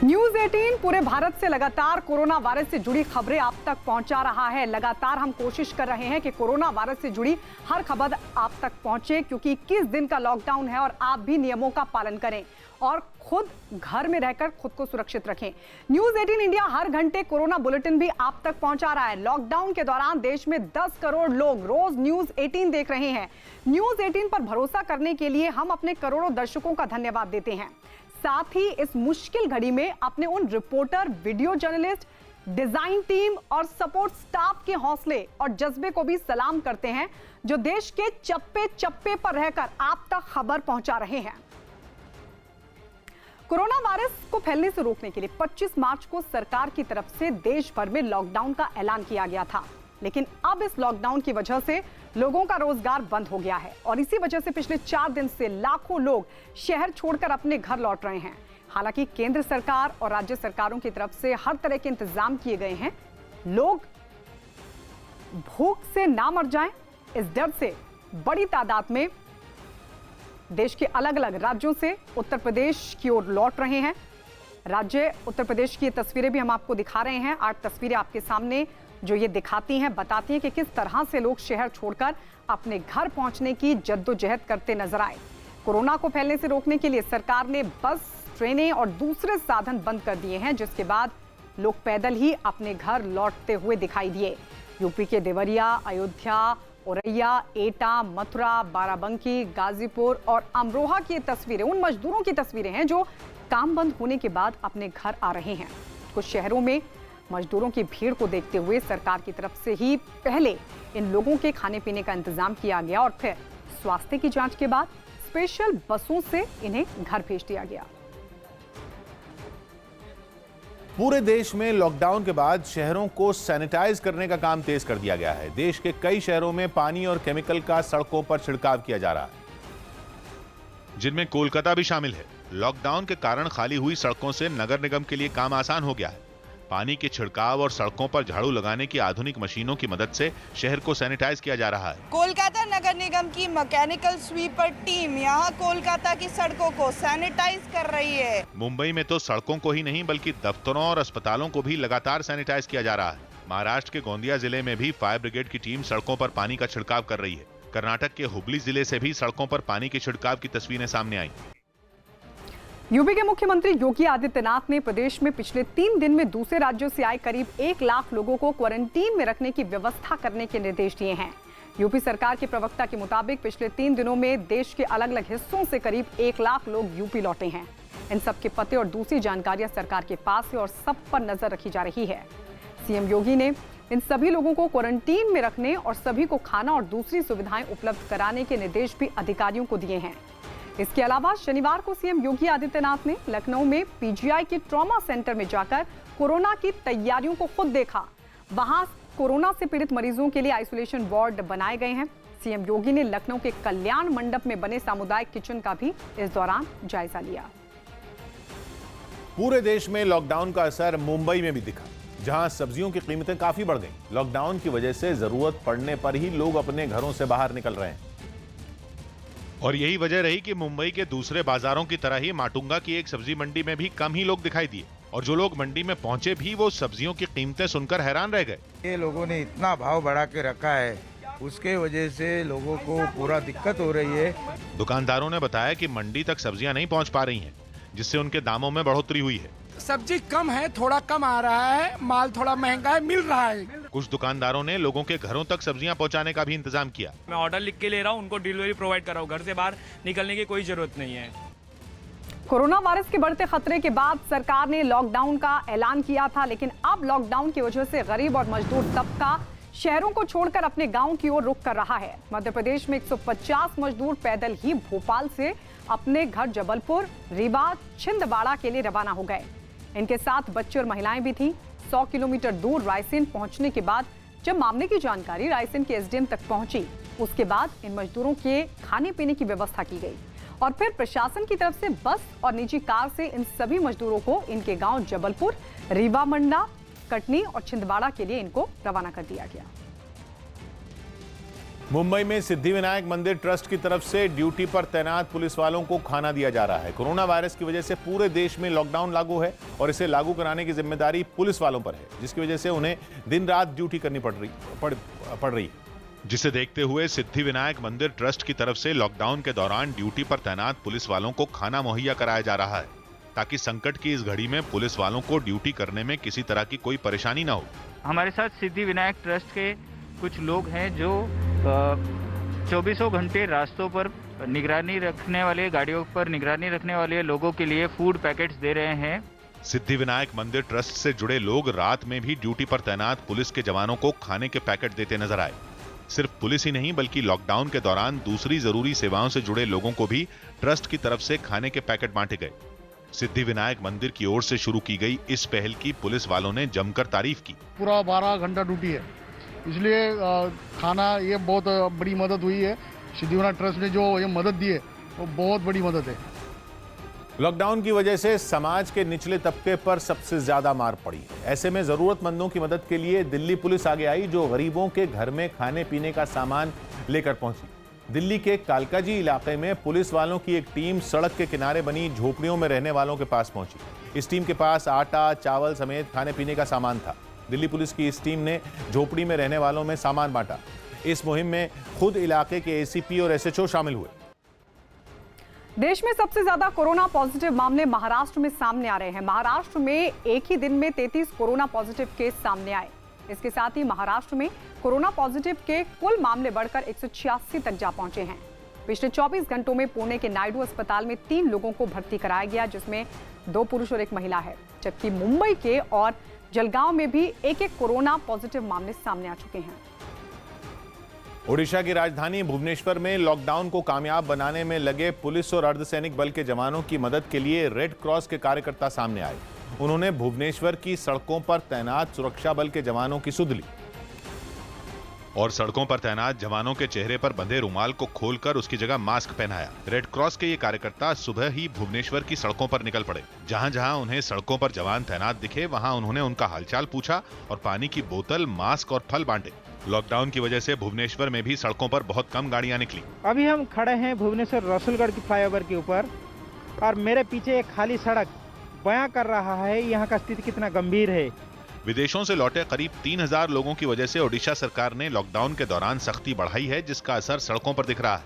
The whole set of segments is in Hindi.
न्यूज 18 पूरे भारत से लगातार कोरोना वायरस से जुड़ी खबरें आप तक पहुंचा रहा है। लगातार हम कोशिश कर रहे हैं कि कोरोना वायरस से जुड़ी हर खबर आप तक पहुंचे, क्योंकि 21 दिन का लॉकडाउन है और आप भी नियमों का पालन करें और खुद घर में रहकर खुद को सुरक्षित रखें। न्यूज 18 इंडिया हर घंटे कोरोना बुलेटिन भी आप तक पहुंचा रहा है। लॉकडाउन के दौरान देश में 10 करोड़ लोग रोज न्यूज 18 देख रहे हैं। न्यूज 18 पर भरोसा करने के लिए हम अपने करोड़ों दर्शकों का धन्यवाद देते हैं। साथ ही इस मुश्किल घड़ी में अपने उन reporter, video journalist, design team और सपोर्ट स्टाफ के हौसले और जज्बे को भी सलाम करते हैं, जो देश के चप्पे चप्पे पर रहकर आप तक खबर पहुंचा रहे हैं। कोरोना वायरस को फैलने से रोकने के लिए 25 मार्च को सरकार की तरफ से देश भर में लॉकडाउन का ऐलान किया गया था, लेकिन अब इस लॉकडाउन की वजह से लोगों का रोजगार बंद हो गया है और इसी वजह से पिछले 4 दिन से लाखों लोग शहर छोड़कर अपने घर लौट रहे हैं। हालांकि केंद्र सरकार और राज्य सरकारों की तरफ से हर तरह के इंतजाम किए गए हैं। लोग भूख से ना मर जाएं, इस डर से बड़ी तादाद में देश के अलग अलग राज्यों से उत्तर प्रदेश की ओर लौट रहे हैं। राज्य उत्तर प्रदेश की तस्वीरें भी हम आपको दिखा रहे हैं। 8 तस्वीरें आपके सामने जो ये दिखाती हैं, बताती हैं कि किस तरह से लोग शहर छोड़कर अपने घर पहुंचने की जद्दोजहद करते नजर आए। कोरोना को फैलने से रोकने के लिए सरकार ने बस, ट्रेनें और दूसरे साधन बंद कर दिए हैं, जिसके बाद लोग पैदल ही अपने घर लौटते हुए दिखाई दिए। यूपी के देवरिया, अयोध्या, औरैया, एटा, मथुरा, बाराबंकी, गाजीपुर और अमरोहा की तस्वीरें उन मजदूरों की तस्वीरें हैं जो काम बंद होने के बाद अपने घर आ रहे हैं। कुछ शहरों में मजदूरों की भीड़ को देखते हुए सरकार की तरफ से ही पहले इन लोगों के खाने पीने का इंतजाम किया गया और फिर स्वास्थ्य की जांच के बाद स्पेशल बसों से इन्हें घर भेज दिया गया। पूरे देश में लॉकडाउन के बाद शहरों को सैनिटाइज करने का काम तेज कर दिया गया है। देश के कई शहरों में पानी और केमिकल का सड़कों पर छिड़काव किया जा रहा है, जिनमें कोलकाता भी शामिल है। लॉकडाउन के कारण खाली हुई सड़कों से नगर निगम के लिए काम आसान हो गया है। पानी के छिड़काव और सड़कों पर झाड़ू लगाने की आधुनिक मशीनों की मदद से शहर को सैनिटाइज किया जा रहा है। कोलकाता नगर निगम की मैकेनिकल स्वीपर टीम यहां कोलकाता की सड़कों को सैनिटाइज कर रही है। मुंबई में तो सड़कों को ही नहीं बल्कि दफ्तरों और अस्पतालों को भी लगातार सैनिटाइज किया जा रहा है। महाराष्ट्र के गोंदिया जिले में भी फायर ब्रिगेड की टीम सड़कों पर पानी का छिड़काव कर रही है। कर्नाटक के हुबली जिले से भी सड़कों पर पानी के छिड़काव की तस्वीरें सामने आई। यूपी के मुख्यमंत्री योगी आदित्यनाथ ने प्रदेश में पिछले 3 दिन में दूसरे राज्यों से आए करीब 1 लाख लोगों को क्वारंटीन में रखने की व्यवस्था करने के निर्देश दिए हैं। यूपी सरकार के प्रवक्ता के मुताबिक पिछले 3 दिनों में देश के अलग अलग हिस्सों से करीब 1 लाख लोग यूपी लौटे हैं। इन सब के पते और दूसरी जानकारियां सरकार के पास है और सब पर नजर रखी जा रही है। सीएम योगी ने इन सभी लोगों को क्वारंटीन में रखने और सभी को खाना और दूसरी सुविधाएं उपलब्ध कराने के निर्देश भी अधिकारियों को दिए हैं। इसके अलावा शनिवार को सीएम योगी आदित्यनाथ ने लखनऊ में पीजीआई के ट्रॉमा सेंटर में जाकर कोरोना की तैयारियों को खुद देखा। वहां कोरोना से पीड़ित मरीजों के लिए आइसोलेशन वार्ड बनाए गए हैं। सीएम योगी ने लखनऊ के कल्याण मंडप में बने सामुदायिक किचन का भी इस दौरान जायजा लिया। पूरे देश में लॉकडाउन का असर मुंबई में भी दिखा, जहां सब्जियों की कीमतें काफी बढ़ गईं। लॉकडाउन की वजह से जरूरत पड़ने पर ही लोग अपने घरों से बाहर निकल रहे हैं और यही वजह रही कि मुंबई के दूसरे बाजारों की तरह ही माटुंगा की एक सब्जी मंडी में भी कम ही लोग दिखाई दिए और जो लोग मंडी में पहुंचे भी वो सब्जियों की कीमतें सुनकर हैरान रह गए। ये लोगों ने इतना भाव बढ़ा के रखा है, उसके वजह से लोगों को पूरा दिक्कत हो रही है। दुकानदारों ने बताया कि मंडी तक सब्जियां नहीं पहुंच पा रही हैं, जिससे उनके दामों में बढ़ोतरी हुई है। सब्जी कम है, थोड़ा कम आ रहा है, माल थोड़ा महंगा है, मिल रहा है। कुछ दुकानदारों ने लोगों के घरों तक सब्जियां पहुंचाने का भी इंतजाम किया। मैं ऑर्डर लिख के ले रहा हूं, उनको डिलीवरी प्रोवाइड कर रहा हूं, घर से बाहर निकलने की कोई जरूरत नहीं है। कोरोना वायरस के बढ़ते खतरे के बाद सरकार ने लॉकडाउन का ऐलान किया था, लेकिन अब लॉकडाउन की वजह से गरीब और मजदूर तबका शहरों को छोड़कर अपने गांव की ओर रुख कर रहा है। मध्य प्रदेश में 150 मजदूर पैदल ही भोपाल से अपने घर जबलपुर, रीवा, छिंदवाड़ा के लिए रवाना हो गए। इनके साथ बच्चे और महिलाएं भी थीं। 100 किलोमीटर दूर रायसेन पहुंचने के बाद जब मामले की जानकारी रायसेन के एसडीएम तक पहुंची, उसके बाद इन मजदूरों के खाने पीने की व्यवस्था की गई और फिर प्रशासन की तरफ से बस और निजी कार से इन सभी मजदूरों को इनके गांव जबलपुर, रीवा मंडला, कटनी और छिंदवाड़ा के लिए इनको रवाना कर दिया गया। मुंबई में सिद्धिविनायक मंदिर ट्रस्ट की तरफ से ड्यूटी पर तैनात पुलिस वालों को खाना दिया जा रहा है। कोरोना वायरस की वजह से पूरे देश में लॉकडाउन लागू है और इसे लागू कराने की जिम्मेदारी पुलिस वालों पर है, जिसकी वजह से उन्हें दिन रात ड्यूटी करनी पड़ रही है। जिसे देखते हुए सिद्धिविनायक मंदिर ट्रस्ट की तरफ से लॉकडाउन के दौरान ड्यूटी पर तैनात पुलिस वालों को खाना मुहैया कराया जा रहा है, ताकि संकट की इस घड़ी में पुलिस वालों को ड्यूटी करने में किसी तरह की कोई परेशानी न हो। हमारे साथ सिद्धिविनायक ट्रस्ट के कुछ लोग हैं जो 24 घंटे रास्तों पर निगरानी रखने वाले, गाड़ियों पर निगरानी रखने वाले लोगों के लिए फूड पैकेट्स दे रहे हैं। सिद्धिविनायक मंदिर ट्रस्ट से जुड़े लोग रात में भी ड्यूटी पर तैनात पुलिस के जवानों को खाने के पैकेट देते नजर आए। सिर्फ पुलिस ही नहीं बल्कि लॉकडाउन के दौरान दूसरी जरूरी सेवाओं से जुड़े लोगों को भी ट्रस्ट की तरफ से खाने के पैकेट बांटे गए। सिद्धिविनायक मंदिर की ओर से शुरू की गई इस पहल की पुलिस वालों ने जमकर तारीफ की। पूरा 12 घंटा ड्यूटी है, इसलिए खाना ये बहुत बड़ी मदद हुई है। सिद्धिविनायक ट्रस्ट ने जो ये मदद दी है वो बहुत बड़ी मदद है। लॉकडाउन की वजह से समाज के निचले तबके पर सबसे ज्यादा मार पड़ी है। ऐसे में जरूरतमंदों की मदद के लिए दिल्ली पुलिस आगे आई, जो गरीबों के घर में खाने पीने का सामान लेकर पहुंची। दिल्ली के कालकाजी इलाके में पुलिस वालों की एक टीम सड़क के किनारे बनी झोपड़ियों में रहने वालों के पास पहुंची। इस टीम के पास आटा, चावल समेत खाने पीने का सामान था। दिल्ली पुलिस की इस टीम ने झोपड़ी में रहने वालों में सामान बांटा। इस मुहिम में खुद इलाके के एसीपी और एसएचओ शामिल हुए। देश में सबसे ज्यादा कोरोना पॉजिटिव मामले महाराष्ट्र में सामने आ रहे हैं। महाराष्ट्र में एक ही दिन में 33 कोरोना पॉजिटिव केस सामने आए। इसके साथ ही महाराष्ट्र में कोरोना पॉजिटिव के कुल मामले बढ़कर 186 तक जा पहुंचे हैं। पिछले 24 घंटों में पुणे के नायडू अस्पताल में 3 लोगों को भर्ती कराया गया, जिसमें 2 पुरुष और 1 महिला है। जबकि मुंबई के और जलगांव में भी एक कोरोना पॉजिटिव मामले सामने आ चुके हैं। ओडिशा की राजधानी भुवनेश्वर में लॉकडाउन को कामयाब बनाने में लगे पुलिस और अर्धसैनिक बल के जवानों की मदद के लिए रेड क्रॉस के कार्यकर्ता सामने आए। उन्होंने भुवनेश्वर की सड़कों पर तैनात सुरक्षा बल के जवानों की सुध ली और सड़कों पर तैनात जवानों के चेहरे पर बंधे रुमाल को खोलकर उसकी जगह मास्क पहनाया। रेड क्रॉस के ये कार्यकर्ता सुबह ही भुवनेश्वर की सड़कों पर निकल पड़े। जहां जहां उन्हें सड़कों पर जवान तैनात दिखे, वहां उन्होंने उनका हालचाल पूछा और पानी की बोतल, मास्क और फल बांटे। लॉकडाउन की वजह से भुवनेश्वर में भी सड़कों पर बहुत कम गाड़ियां निकली। अभी हम खड़े हैं भुवनेश्वर रसूलगढ़ की फ्लाईओवर के ऊपर और मेरे पीछे एक खाली सड़क बयां कर रहा है यहाँ का स्थिति कितना गंभीर है। विदेशों से लौटे करीब 3000 लोगों की वजह से ओडिशा सरकार ने लॉकडाउन के दौरान सख्ती बढ़ाई है, जिसका असर सड़कों पर दिख रहा है।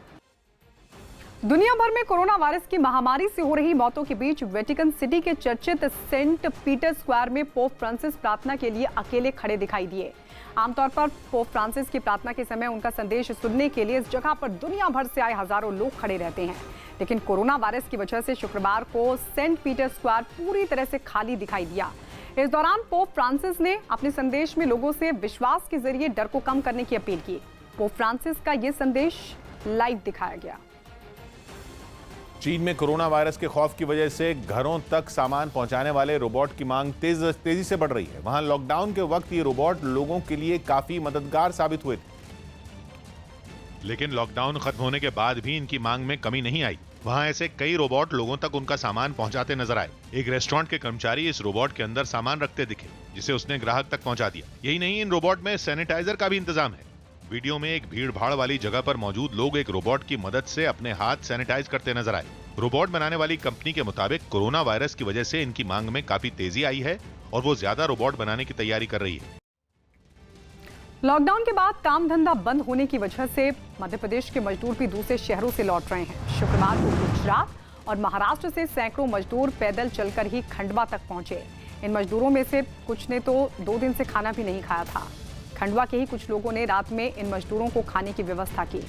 दुनिया भर में कोरोना वायरस की महामारी से हो रही मौतों के बीच वेटिकन सिटी के चर्चित सेंट पीटर स्क्वायर में पोप फ्रांसिस प्रार्थना के लिए अकेले खड़े दिखाई दिए। आमतौर पर पोप फ्रांसिस की प्रार्थना के समय उनका संदेश सुनने के लिए इस जगह पर दुनिया भर से आए हजारों लोग खड़े रहते हैं, लेकिन कोरोना वायरस की वजह से शुक्रवार को सेंट पीटर स्क्वायर पूरी तरह से खाली दिखाई दिया। इस दौरान पोप फ्रांसिस ने अपने संदेश में लोगों से विश्वास के जरिए डर को कम करने की अपील की। पोप फ्रांसिस का यह संदेश लाइव दिखाया गया। चीन में कोरोना वायरस के खौफ की वजह से घरों तक सामान पहुंचाने वाले रोबोट की मांग तेजी से बढ़ रही है। वहां लॉकडाउन के वक्त ये रोबोट लोगों के लिए काफी मददगार साबित हुए थे, लेकिन लॉकडाउन खत्म होने के बाद भी इनकी मांग में कमी नहीं आई। वहां ऐसे कई रोबोट लोगों तक उनका सामान पहुंचाते नजर आए। एक रेस्टोरेंट के कर्मचारी इस रोबोट के अंदर सामान रखते दिखे, जिसे उसने ग्राहक तक पहुंचा दिया। यही नहीं, इन रोबोट में सैनिटाइजर का भी इंतजाम है। वीडियो में एक भीड़ भाड़ वाली जगह पर मौजूद लोग एक रोबोट की मदद से अपने हाथ सैनिटाइज करते नजर आए। रोबोट बनाने वाली कंपनी के मुताबिक कोरोना वायरस की वजह से इनकी मांग में काफी तेजी आई है और वो ज्यादा रोबोट बनाने की तैयारी कर रही है। लॉकडाउन के बाद काम धंधा बंद होने की वजह से मध्य प्रदेश के मजदूर भी दूसरे शहरों से लौट रहे हैं। शुक्रवार को गुजरात और महाराष्ट्र से सैकड़ों मजदूर पैदल चलकर ही खंडवा तक पहुंचे। इन मजदूरों में से कुछ ने तो 2 दिन से खाना भी नहीं खाया था। खंडवा के ही कुछ लोगों ने रात में इन मजदूरों को खाने की व्यवस्था की।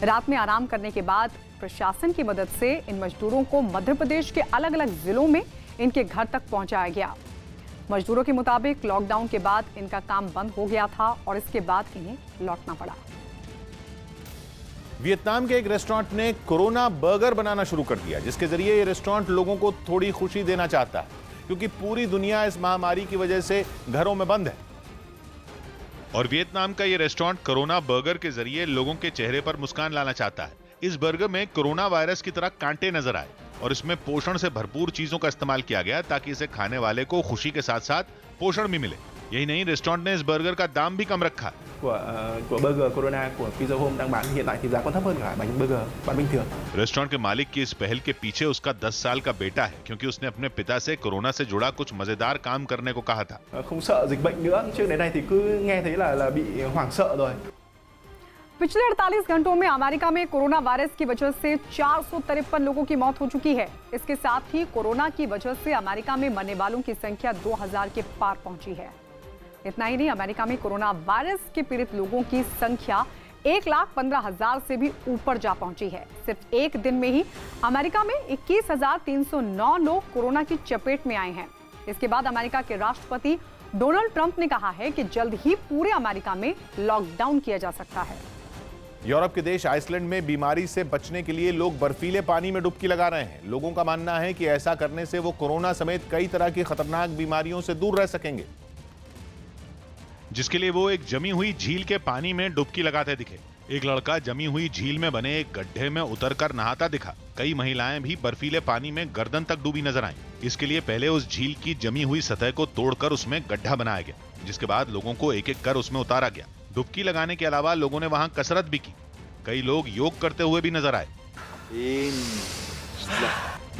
रात में आराम करने के बाद प्रशासन की मदद से इन मजदूरों को मध्य प्रदेश के अलग अलग जिलों में इनके घर तक पहुंचाया गया। मजदूरों के मुताबिक लॉकडाउन के बाद इनका काम बंद हो गया था और इसके बाद इन्हें लौटना पड़ा। वियतनाम के एक रेस्टोरेंट ने कोरोना बर्गर बनाना शुरू कर दिया, जिसके जरिए ये रेस्टोरेंट लोगों को थोड़ी खुशी देना चाहता है, क्योंकि पूरी दुनिया इस महामारी की वजह से घरों में बंद है। और वियतनाम का ये रेस्टोरेंट कोरोना बर्गर के जरिए लोगों के चेहरे पर मुस्कान लाना चाहता है। इस बर्गर में कोरोना वायरस की तरह कांटे नजर आए और इसमें पोषण से भरपूर चीजों का इस्तेमाल किया गया, ताकि इसे खाने वाले को खुशी के साथ साथ पोषण भी मिले। यही नहीं, रेस्टोरेंट ने इस बर्गर का दाम भी कम रखा। của burger Corona của Pizza Home đang bán hiện tại thì giá còn thấp hơn cả bánh burger bán bình thường. Restaurant के मालिक की इस पहल के पीछे उसका 10 साल का बेटा है, क्योंकि उसने अपने पिता से कोरोना से जुड़ा कुछ मजेदार काम करने को कहा था। Không sợ dịch bệnh nữa, trước đến nay thì cứ nghe thấy là bị hoảng sợ rồi. पिछले 48 घंटों में अमेरिका में कोरोना वायरस की वजह से 453 लोगों की मौत हो चुकी है। इसके साथ ही कोरोना की वजह से अमेरिका में मरने वालों की संख्या 2000 के पार पहुंची है। इतना ही नहीं, अमेरिका में कोरोना वायरस के पीड़ित लोगों की संख्या 1,15,000 से भी ऊपर जा पहुंची है। सिर्फ एक दिन में ही अमेरिका में 21,309 लोग कोरोना की चपेट में आए हैं। इसके बाद अमेरिका के राष्ट्रपति डोनाल्ड ट्रंप ने कहा है कि जल्द ही पूरे अमेरिका में लॉकडाउन किया जा सकता है। यूरोप के देश आइसलैंड में बीमारी से बचने के लिए लोग बर्फीले पानी में डुबकी लगा रहे हैं। लोगों का मानना है कि ऐसा करने से वो कोरोना समेत कई तरह की खतरनाक बीमारियों से दूर रह सकेंगे, जिसके लिए वो एक जमी हुई झील के पानी में डुबकी लगाते दिखे। एक लड़का जमी हुई झील में बने एक गड्ढे में उतरकर नहाता दिखा। कई महिलाएं भी बर्फीले पानी में गर्दन तक डूबी नजर आईं। इसके लिए पहले उस झील की जमी हुई सतह को तोड़कर उसमें गड्ढा बनाया गया, जिसके बाद लोगों को एक एक कर उसमें उतारा गया। डुबकी लगाने के अलावा लोगों ने वहां कसरत भी की। कई लोग योग करते हुए भी नजर आए।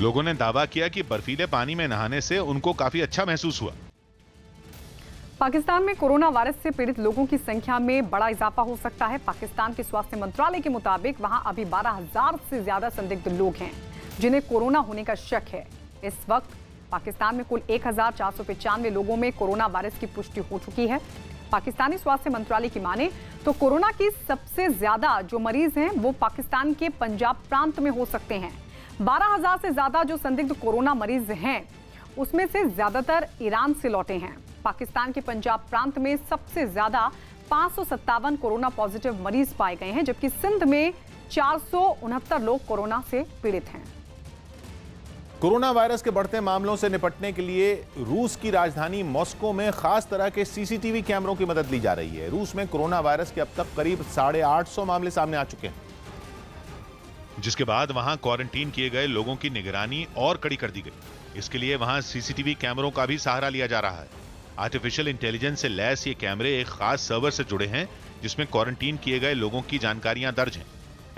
लोगों ने दावा किया कि बर्फीले पानी में नहाने से उनको काफी अच्छा महसूस हुआ। पाकिस्तान में कोरोना वायरस से पीड़ित लोगों की संख्या में बड़ा इजाफा हो सकता है। पाकिस्तान के स्वास्थ्य मंत्रालय के मुताबिक वहां अभी 12,000 से ज्यादा संदिग्ध लोग हैं जिन्हें कोरोना होने का शक है। इस वक्त पाकिस्तान में कुल 1,495 लोगों में कोरोना वायरस की पुष्टि हो चुकी है। पाकिस्तानी स्वास्थ्य मंत्रालय की माने तो कोरोना की सबसे ज्यादा जो मरीज हैं वो पाकिस्तान के पंजाब प्रांत में हो सकते हैं। 12,000 से ज्यादा जो संदिग्ध कोरोना मरीज हैं उसमें से ज्यादातर ईरान से लौटे हैं। पाकिस्तान के पंजाब प्रांत में सबसे ज्यादा 557 कोरोना पॉजिटिव मरीज पाए गए हैं, जबकि सिंध में 469 लोग कोरोना से पीड़ित हैं। कोरोना वायरस के बढ़ते मामलों से निपटने के लिए रूस की राजधानी मॉस्को में खास तरह के सीसीटीवी कैमरों की मदद ली जा रही है। रूस में कोरोना वायरस के अब तक करीब 850 मामले सामने आ चुके हैं, जिसके बाद वहां क्वारंटीन किए गए लोगों की निगरानी और कड़ी कर दी गई। इसके लिए वहां सीसीटीवी कैमरों का भी सहारा लिया जा रहा है। आर्टिफिशियल इंटेलिजेंस से लैस ये कैमरे एक खास सर्वर से जुड़े हैं, जिसमें क्वारंटीन किए गए लोगों की जानकारियां दर्ज हैं।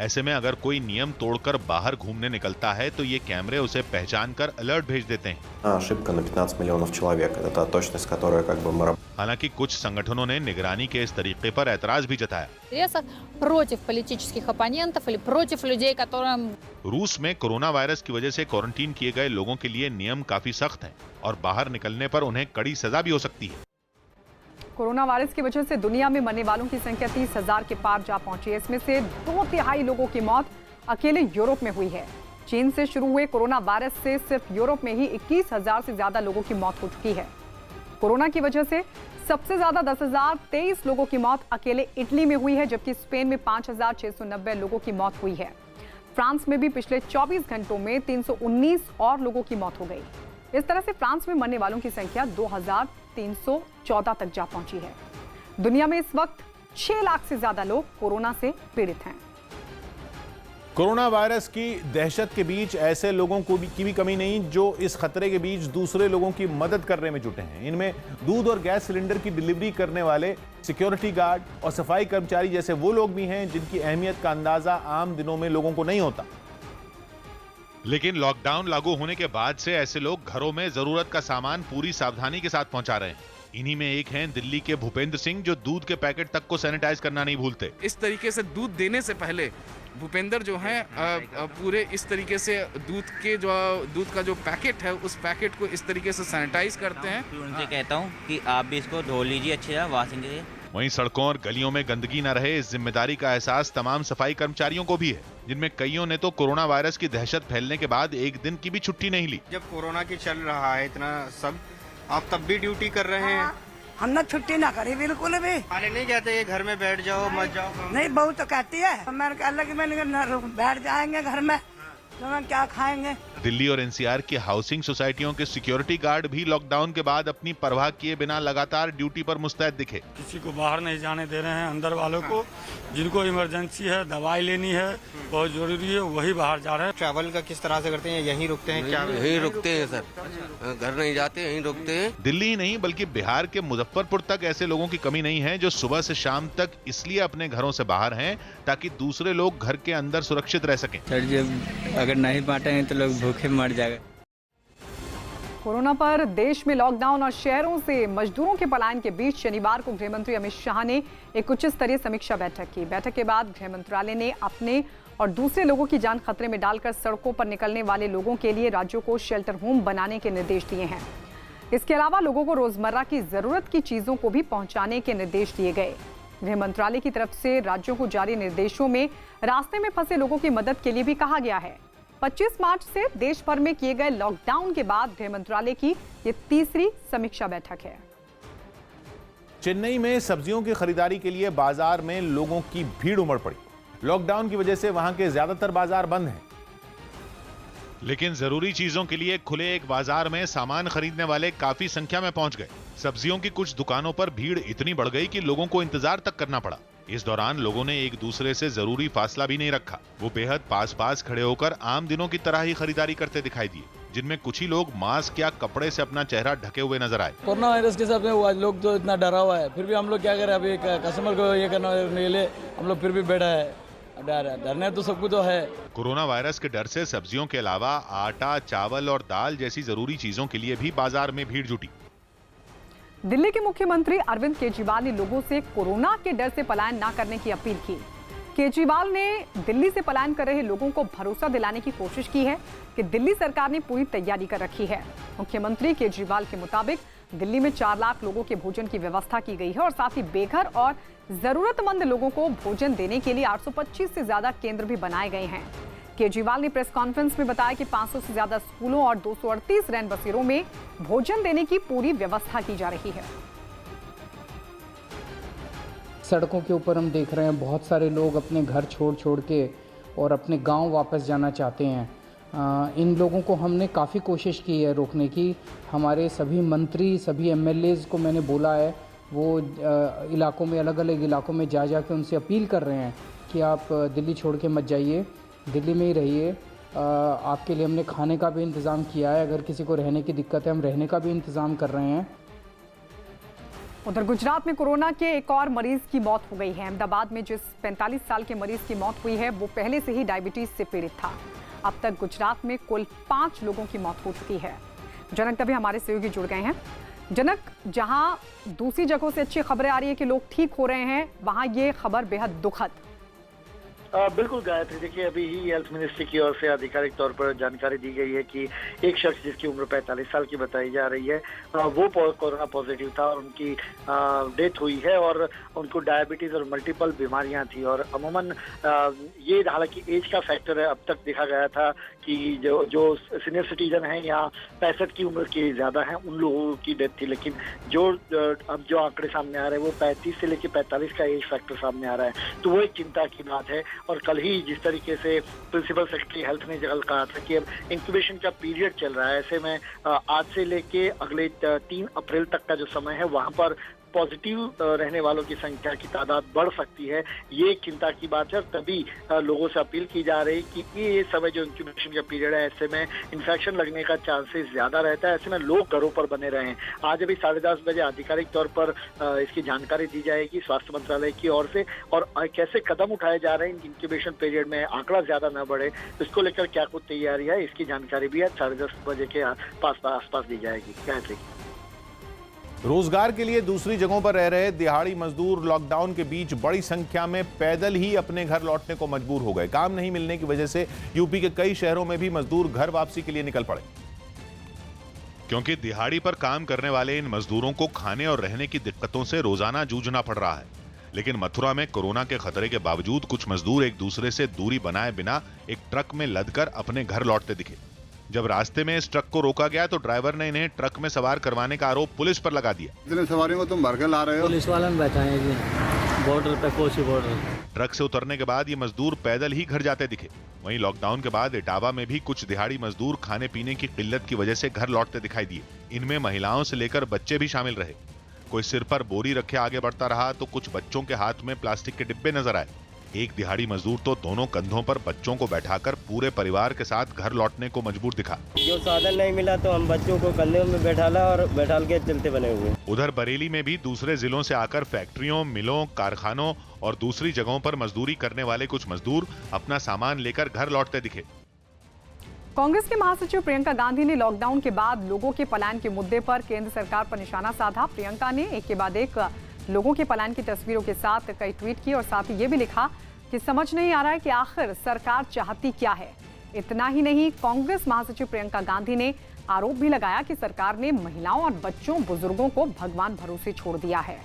ऐसे में अगर कोई नियम तोड़कर बाहर घूमने निकलता है तो ये कैमरे उसे पहचान कर अलर्ट भेज देते हैं। Ошибка на 15 миллионов человек. Это точность, которая как бы мы... हालांकि कुछ संगठनों ने निगरानी के इस तरीके पर ऐतराज भी जताया। Против политических оппонентов или против людей, которым... रूस में कोरोना वायरस की वजह से क्वारंटीन किए गए लोगों के लिए नियम काफी सख्त हैं और बाहर निकलने पर उन्हें कड़ी सजा भी हो सकती है। कोरोना वायरस की वजह से दुनिया में मरने वालों की संख्या 30,000 के पार जा पहुंची है। इसमें से 2/3 लोगों की मौत अकेले यूरोप में हुई है। चीन से शुरू हुए कोरोना वायरस से सिर्फ यूरोप में ही 21,000 से ज्यादा लोगों की मौत हो चुकी है। कोरोना की वजह से सबसे ज्यादा 10,023 लोगों की मौत अकेले इटली में हुई है, जबकि स्पेन में 5,690 लोगों की मौत हुई है। फ्रांस में भी पिछले 24 घंटों में 319 और लोगों की मौत हो गई। इस तरह से फ्रांस में मरने वालों की संख्या 2,314 तक जा पहुंची है। दुनिया में इस वक्त 6 लाख से ज्यादा लोग कोरोना से पीड़ित हैं। कोरोना वायरस की दहशत के बीच ऐसे लोगों की भी कमी नहीं जो इस खतरे के बीच दूसरे लोगों की मदद करने में जुटे हैं। इनमें दूध और गैस सिलेंडर की डिलीवरी करने वाले सिक्योरिटी गार्ड और सफाई कर्मचारी जैसे वो लोग भी हैं जिनकी अहमियत का अंदाजा आम दिनों में लोगों को नहीं होता। लेकिन लॉकडाउन लागू होने के बाद से ऐसे लोग घरों में जरूरत का सामान पूरी सावधानी के साथ पहुंचा रहे हैं। इन्हीं में एक हैं दिल्ली के भूपेंद्र सिंह, जो दूध के पैकेट तक को सैनिटाइज करना नहीं भूलते। इस तरीके से दूध देने से पहले भूपेंद्र जो है पूरे इस तरीके से दूध का जो पैकेट है उस पैकेट को इस तरीके से सैनिटाइज करते हैं। उनसे कहता हूँ कि आप भी इसको धो लीजिए अच्छे से, वॉशिंग कीजिए। वहीं सड़कों और गलियों में गंदगी न रहे, इस जिम्मेदारी का एहसास तमाम सफाई कर्मचारियों को भी है, जिनमें कईयों ने तो कोरोना वायरस की दहशत फैलने के बाद एक दिन की भी छुट्टी नहीं ली। जब कोरोना की चल रहा है इतना सब, आप तब भी ड्यूटी कर रहे हैं। हमने छुट्टी ना करी बिल्कुल भी। अरे नहीं कहते कि घर में बैठ जाओ मत जाओ। नहीं, बहू तो कहती है, मैंने कहा कि मैंने बैठ जाएंगे घर में तो मैं क्या खाएंगे। दिल्ली और एनसीआर की हाउसिंग सोसाइटियों के सिक्योरिटी गार्ड भी लॉकडाउन के बाद अपनी परवाह किए बिना लगातार ड्यूटी पर मुस्तैद दिखे। किसी को बाहर नहीं जाने दे रहे हैं, अंदर वालों को जिनको इमरजेंसी है, दवाई लेनी है, बहुत जरूरी है, वही बाहर जा रहे हैं। ट्रैवल का किस तरह से करते हैं, यहीं रुकते हैं क्या? यहीं रुकते हैं सर, घर नहीं जाते, यहीं रुकते हैं। दिल्ली ही नहीं बल्कि बिहार के मुजफ्फरपुर तक ऐसे लोगों की कमी नहीं है जो सुबह से शाम तक इसलिए अपने घरों से बाहर हैं ताकि दूसरे लोग घर के अंदर सुरक्षित रह सकें। सर जब अगर नहीं बांटेंगे तो लोग भूखे मर जाएंगे। कोरोना पर देश में लॉकडाउन और शहरों से मजदूरों के पलायन के बीच शनिवार को गृहमंत्री अमित शाह ने एक उच्च स्तरीय समीक्षा बैठक की। बैठक के बाद गृह मंत्रालय ने अपने और दूसरे लोगों की जान खतरे में डालकर सड़कों पर निकलने वाले लोगों के लिए राज्यों को शेल्टर होम बनाने के निर्देश दिए हैं। इसके अलावा लोगों को रोजमर्रा की जरूरत की चीजों को भी पहुंचाने के निर्देश दिए गए। गृह मंत्रालय की तरफ से राज्यों को जारी निर्देशों में रास्ते में फंसे लोगों की मदद के लिए भी कहा गया है। 25 मार्च से देश भर में किए गए लॉकडाउन के बाद गृह मंत्रालय की ये तीसरी समीक्षा बैठक है। चेन्नई में सब्जियों की खरीदारी के लिए बाजार में लोगों की भीड़ उमड़ पड़ी। लॉकडाउन की वजह से वहां के ज्यादातर बाजार बंद हैं। लेकिन जरूरी चीजों के लिए खुले एक बाजार में सामान खरीदने वाले काफी संख्या में पहुंच गए। सब्जियों की कुछ दुकानों पर भीड़ इतनी बढ़ गई कि लोगों को इंतजार तक करना पड़ा। इस दौरान लोगों ने एक दूसरे से जरूरी फासला भी नहीं रखा। वो बेहद पास खड़े होकर आम दिनों की तरह ही खरीदारी करते दिखाई दिए, जिनमें कुछ ही लोग मास्क या कपड़े से अपना चेहरा ढके हुए नजर आए। कोरोना वायरस के हिसाब से लोग तो इतना डरा हुआ है, फिर भी हम लोग क्या करें, अभी कस्टमर को ये करने के लिए हम लोग फिर भी बैठा है। डरने तो सब कुछ तो है। कोरोना वायरस के डर से सब्जियों के अलावा आटा, चावल और दाल जैसी जरूरी चीजों के लिए भी बाजार में भीड़ जुटी। दिल्ली के मुख्यमंत्री अरविंद केजरीवाल ने लोगों से कोरोना के डर से पलायन न करने की अपील की। केजरीवाल ने दिल्ली से पलायन कर रहे लोगों को भरोसा दिलाने की कोशिश की है कि दिल्ली सरकार ने पूरी तैयारी कर रखी है। मुख्यमंत्री केजरीवाल के मुताबिक दिल्ली में 4 लाख लोगों के भोजन की व्यवस्था की गई है और साथ ही बेघर और जरूरतमंद लोगों को भोजन देने के लिए 825 से ज्यादा केंद्र भी बनाए गए हैं। केजरीवाल ने प्रेस कॉन्फ्रेंस में बताया कि 500 से ज्यादा स्कूलों और 238 रैन बसेरों में भोजन देने की पूरी व्यवस्था की जा रही है। सड़कों के ऊपर हम देख रहे हैं बहुत सारे लोग अपने घर छोड़ के और अपने गांव वापस जाना चाहते हैं। इन लोगों को हमने काफ़ी कोशिश की है रोकने की। हमारे सभी मंत्री, सभी MLAs को मैंने बोला है, वो इलाकों में, अलग अलग इलाकों में जा के उनसे अपील कर रहे हैं कि आप दिल्ली छोड़ के मत जाइए, दिल्ली में ही रहिए। आपके लिए हमने खाने का भी इंतज़ाम किया है, अगर किसी को रहने की दिक्कत है हम रहने का भी इंतज़ाम कर रहे हैं। उधर गुजरात में कोरोना के एक और मरीज की मौत हो गई है। अहमदाबाद में जिस 45 साल के मरीज की मौत हुई है वो पहले से ही डायबिटीज से पीड़ित था। अब तक गुजरात में कुल 5 लोगों की मौत हो चुकी है। जनक तभी हमारे सहयोगी जुड़ गए हैं। जनक, जहां दूसरी जगहों से अच्छी खबरें आ रही है कि लोग ठीक हो रहे हैं, वहां ये खबर बेहद दुखद। बिल्कुल गायत्री, देखिए अभी ही हेल्थ मिनिस्ट्री की ओर से आधिकारिक तौर पर जानकारी दी गई है कि एक शख्स जिसकी उम्र 45 साल की बताई जा रही है वो कोरोना पॉजिटिव था और उनकी डेथ हुई है और उनको डायबिटीज और मल्टीपल बीमारियां थी। और अमूमन ये हालांकि एज का फैक्टर है, अब तक देखा गया था कि जो सीनियर सिटीजन हैं यहाँ 65 की उम्र के ज़्यादा हैं, उन लोगों की डेथ थी। लेकिन अब जो आंकड़े सामने आ रहे हैं वो 35 से लेकर 45 का एज फैक्टर सामने आ रहा है, तो वो एक चिंता की बात है। और कल ही जिस तरीके से प्रिंसिपल सेक्रेटरी हेल्थ ने कल कहा था कि अब इंक्यूबेशन का पीरियड चल रहा है, ऐसे में आज से लेके अगले 3 अप्रैल तक का जो समय है वहां पर पॉजिटिव रहने वालों की संख्या की तादाद बढ़ सकती है। ये एक चिंता की बात है और तभी लोगों से अपील की जा रही कि ये समय जो इंक्यूबेशन का पीरियड है, ऐसे में इन्फेक्शन लगने का चांसेस ज़्यादा रहता है। ऐसे में लोग घरों पर बने रहें। आज अभी 10:30 बजे आधिकारिक तौर पर इसकी जानकारी दी जाएगी स्वास्थ्य मंत्रालय की ओर से, और कैसे कदम उठाए जा रहे हैं इंक्यूबेशन पीरियड में आंकड़ा ज़्यादा न बढ़े, इसको लेकर क्या कुछ तैयारी है, इसकी जानकारी भी आज 10:30 बजे के आसपास दी जाएगी। गायत्री, रोजगार के लिए दूसरी जगहों पर रह रहे दिहाड़ी मजदूर लॉकडाउन के बीच बड़ी संख्या में पैदल ही अपने घर लौटने को मजबूर हो गए। काम नहीं मिलने की वजह से यूपी के कई शहरों में भी मजदूर घर वापसी के लिए निकल पड़े। क्योंकि दिहाड़ी पर काम करने वाले इन मजदूरों को खाने और रहने की दिक्कतों से रोजाना जूझना पड़ रहा है। लेकिन मथुरा में कोरोना के खतरे के बावजूद कुछ मजदूर एक दूसरे से दूरी बनाए बिना एक ट्रक में लदकर अपने घर लौटते दिखे। जब रास्ते में इस ट्रक को रोका गया तो ड्राइवर ने इन्हें ट्रक में सवार करवाने का आरोप पुलिस पर लगा दिया। इतने सवारियों को तुम भर के ला रहे हो? पुलिस वाले बैठा है जी बॉर्डर पे, कोसी बॉर्डर। ट्रक से उतरने के बाद ये मजदूर पैदल ही घर जाते दिखे। वहीं लॉकडाउन के बाद इटावा में भी कुछ दिहाड़ी मजदूर खाने पीने की किल्लत की वजह से घर लौटते दिखाई दिए। इनमें महिलाओं से लेकर बच्चे भी शामिल रहे। कोई सिर पर बोरी रखे आगे बढ़ता रहा तो कुछ बच्चों के हाथ में प्लास्टिक के डिब्बे नजर आए। एक दिहाड़ी मजदूर तो दोनों कंधों पर बच्चों को बैठाकर पूरे परिवार के साथ घर लौटने को मजबूर दिखा। जो साधन नहीं मिला तो हम बच्चों को कंधे में बैठाला और बैठाल के चलते बने हुए। उधर बरेली में भी दूसरे जिलों से आकर फैक्ट्रियों, मिलों, कारखानों और दूसरी जगहों पर मजदूरी करने वाले कुछ मजदूर अपना सामान लेकर घर लौटते दिखे। कांग्रेस के महासचिव प्रियंका गांधी ने लॉकडाउन के बाद लोगों के पलायन के मुद्दे पर केंद्र सरकार पर निशाना साधा। प्रियंका ने एक के बाद एक लोगों के पलायन की तस्वीरों के साथ कई ट्वीट किए और साथ ही ये भी लिखा कि समझ नहीं आ रहा है कि आखिर सरकार चाहती क्या है। इतना ही नहीं, कांग्रेस महासचिव प्रियंका गांधी ने आरोप भी लगाया कि सरकार ने महिलाओं और बच्चों, बुजुर्गों को भगवान भरोसे छोड़ दिया है।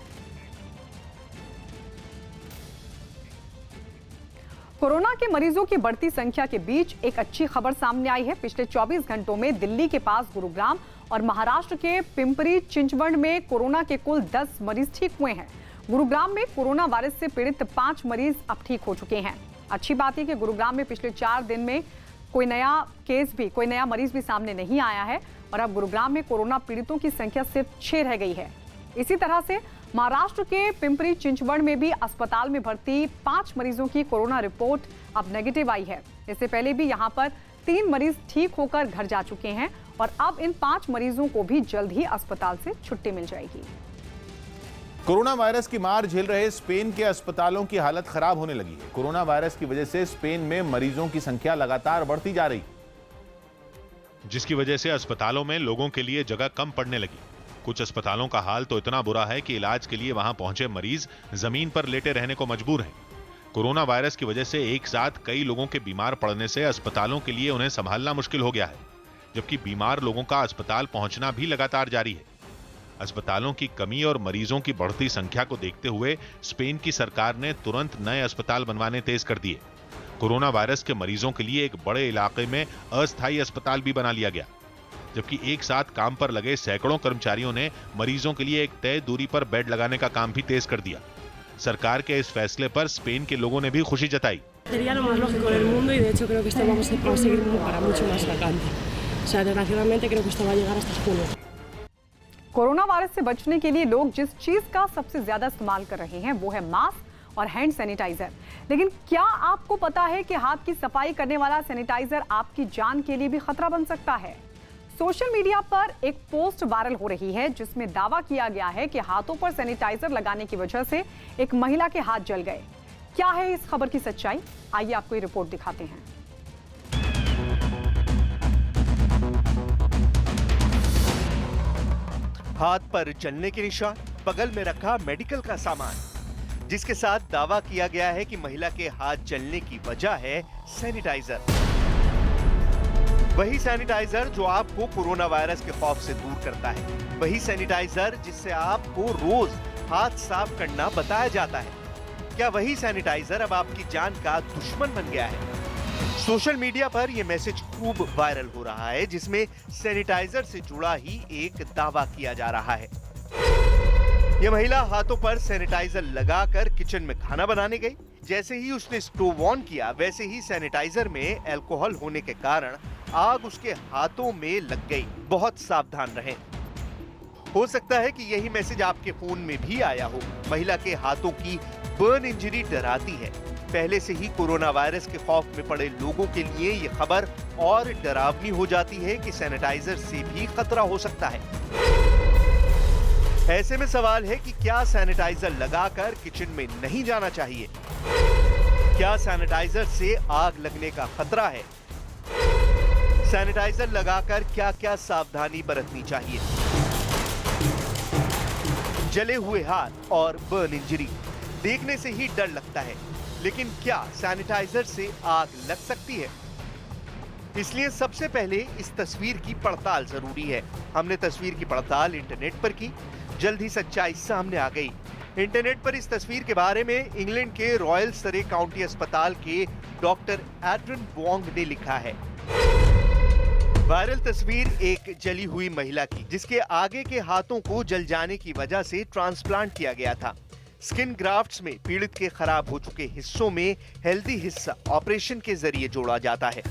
कोरोना के मरीजों की बढ़ती संख्या के बीच एक अच्छी खबर सामने आई है। पिछले 24 घंटों में दिल्ली के पास गुरुग्राम और महाराष्ट्र के पिंपरी चिंचवड में कोरोना के कुल 10 मरीज ठीक हुए हैं। गुरुग्राम में कोरोना वायरस से पीड़ित 5 मरीज अब ठीक हो चुके हैं। अच्छी बात है कि गुरुग्राम में पिछले 4 दिन में कोई नया मरीज भी सामने नहीं आया है और अब गुरुग्राम में कोरोना पीड़ितों की संख्या सिर्फ 6 रह गई है। इसी तरह से महाराष्ट्र के पिंपरी चिंचवड में भी अस्पताल में भर्ती 5 मरीजों की कोरोना रिपोर्ट अब नेगेटिव आई है। इससे पहले भी यहां पर 3 मरीज ठीक होकर घर जा चुके हैं और अब इन 5 मरीजों को भी जल्द ही अस्पताल से छुट्टी मिल जाएगी। कोरोना वायरस की मार झेल रहे स्पेन के अस्पतालों की हालत खराब होने लगी है। कोरोना वायरस की वजह से स्पेन में मरीजों की संख्या लगातार बढ़ती जा रही, जिसकी वजह से अस्पतालों में लोगों के लिए जगह कम पड़ने लगी। कुछ अस्पतालों का हाल तो इतना बुरा है कि इलाज के लिए वहां पहुंचे मरीज जमीन पर लेटे रहने को मजबूर हैं। कोरोना वायरस की वजह से एक साथ कई लोगों के बीमार पड़ने से अस्पतालों के लिए उन्हें संभालना मुश्किल हो गया है, जबकि बीमार लोगों का अस्पताल पहुंचना भी लगातार जारी है। अस्पतालों की कमी और मरीजों की बढ़ती संख्या को देखते हुए स्पेन की सरकार ने तुरंत नए अस्पताल बनवाने तेज कर दिए। कोरोना वायरस के मरीजों के लिए एक बड़े इलाके में अस्थायी अस्पताल भी बना लिया गया, जबकि एक साथ काम पर लगे सैकड़ों कर्मचारियों ने मरीजों के लिए एक तय दूरी पर बेड लगाने का काम भी तेज कर दिया। सरकार के इस फैसले पर स्पेन के लोगों ने भी खुशी जताई। कोरोना वायरस से बचने के लिए लोग जिस चीज का सबसे ज्यादा इस्तेमाल कर रहे हैं वो है मास्क और हैंड सैनिटाइजर। लेकिन क्या आपको पता है कि हाथ की सफाई करने वाला सैनिटाइजर आपकी जान के लिए भी खतरा बन सकता है? सोशल मीडिया पर एक पोस्ट वायरल हो रही है जिसमें दावा किया गया है कि हाथों पर सैनिटाइजर लगाने की वजह से एक महिला के हाथ जल गए। क्या है इस खबर की सच्चाई? आइए आपको ये रिपोर्ट दिखाते हैं। हाथ पर जलने के निशान, बगल में रखा मेडिकल का सामान, जिसके साथ दावा किया गया है कि महिला के हाथ जलने की वजह है सैनिटाइजर। वही सैनिटाइजर जो आपको कोरोना वायरस के खौफ से दूर करता है, वही सैनिटाइजर जिससे आपको रोज हाथ साफ करना बताया जाता है। क्या वही सैनिटाइजर अब आपकी जान का दुश्मन बन गया है? सोशल मीडिया पर यह मैसेज खूब वायरल हो रहा है, जिसमें सैनिटाइजर से जुड़ा ही एक दावा किया जा रहा है। यह महिला हाथों पर सैनिटाइजर लगाकर किचन में खाना बनाने गई। जैसे ही उसने स्टोव ऑन किया, वैसे ही सैनिटाइजर में अल्कोहल होने के कारण आग उसके हाथों में लग गई। बहुत सावधान रहें। हो सकता है कि यही मैसेज आपके फोन में भी आया हो। महिला के हाथों की बर्न इंजरी डराती है। पहले से ही कोरोना वायरस के खौफ में पड़े लोगों के लिए ये खबर और डरावनी हो जाती है कि सैनिटाइजर से भी खतरा हो सकता है। ऐसे में सवाल है कि क्या सैनिटाइजर लगाकर किचन में नहीं जाना चाहिए? क्या सैनिटाइजर से आग लगने का खतरा है? सैनिटाइजर लगाकर क्या क्या सावधानी बरतनी चाहिए? जले हुए हाथ और बर्न इंजरी देखने से ही डर लगता है, लेकिन क्या सैनिटाइजर से आग लग सकती है? इसलिए सबसे पहले इस तस्वीर की पड़ताल जरूरी है। हमने तस्वीर की पड़ताल इंटरनेट पर की। जल्द ही सच्चाई सामने आ गई। इंटरनेट पर इस तस्वीर के बारे में इंग्लैंड के रॉयल सरे काउंटी अस्पताल के डॉक्टर एड्रिन वोंग ने लिखा है। वायरल तस्वीर एक जली हुई महिला की, जिसके आगे के हाथों को जल जाने की वजह से ट्रांसप्लांट किया गया था। स्किन ग्राफ्ट्स में पीड़ित के खराब हो चुके हिस्सों में हेल्दी हिस्सा ऑपरेशन के जरिए जोड़ा जाता है।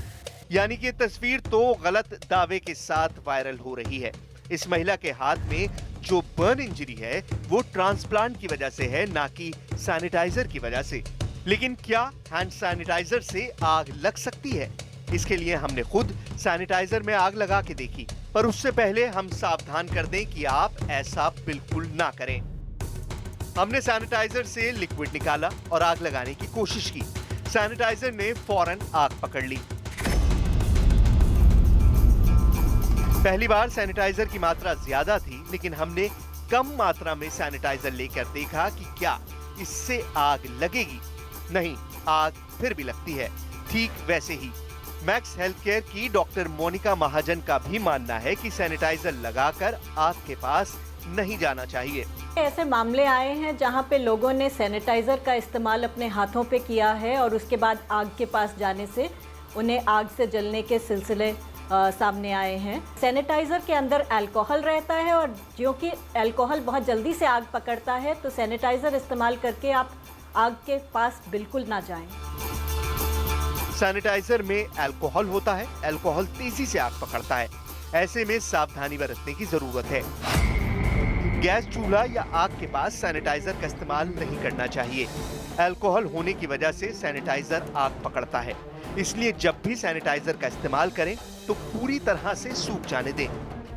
यानी कि तस्वीर तो गलत दावे के साथ वायरल हो रही है। इस महिला के हाथ में जो बर्न इंजरी है वो ट्रांसप्लांट की वजह से है, ना कि सैनिटाइजर की वजह से। लेकिन क्या हैंड सैनिटाइजर से आग लग सकती है? इसके लिए हमने खुद सैनिटाइजर में आग लगा के देखी, पर उससे पहले हम सावधान कर दें कि आप ऐसा बिल्कुल ना करें। हमने सैनिटाइजर से लिक्विड निकाला और आग लगाने की कोशिश की। सैनिटाइजर ने फौरन आग पकड़ ली। पहली बार सैनिटाइजर की मात्रा ज्यादा थी, लेकिन हमने कम मात्रा में सैनिटाइजर लेकर देखा कि क्या इससे आग लगेगी। नहीं, आग फिर भी लगती है, ठीक वैसे ही। मैक्स हेल्थ केयर की डॉक्टर मोनिका महाजन का भी मानना है कि सैनिटाइजर लगाकर आग के पास नहीं जाना चाहिए। ऐसे मामले आए हैं जहां पे लोगों ने सैनिटाइजर का इस्तेमाल अपने हाथों पे किया है और उसके बाद आग के पास जाने से उन्हें आग से जलने के सिलसिले सामने आए हैं। सैनिटाइजर के अंदर अल्कोहल रहता है और क्योंकि अल्कोहल बहुत जल्दी से आग पकड़ता है, तो सैनिटाइजर इस्तेमाल करके आप आग के पास बिल्कुल ना जाएं। सैनिटाइजर में अल्कोहल होता है, अल्कोहल तेजी से आग पकड़ता है। ऐसे में सावधानी बरतने की जरूरत है। गैस चूल्हा या आग के पास सैनिटाइजर का इस्तेमाल नहीं करना चाहिए। अल्कोहल होने की वजह से सैनिटाइजर आग पकड़ता है, इसलिए जब भी सैनिटाइजर का इस्तेमाल करें तो पूरी तरह से सूख जाने दें।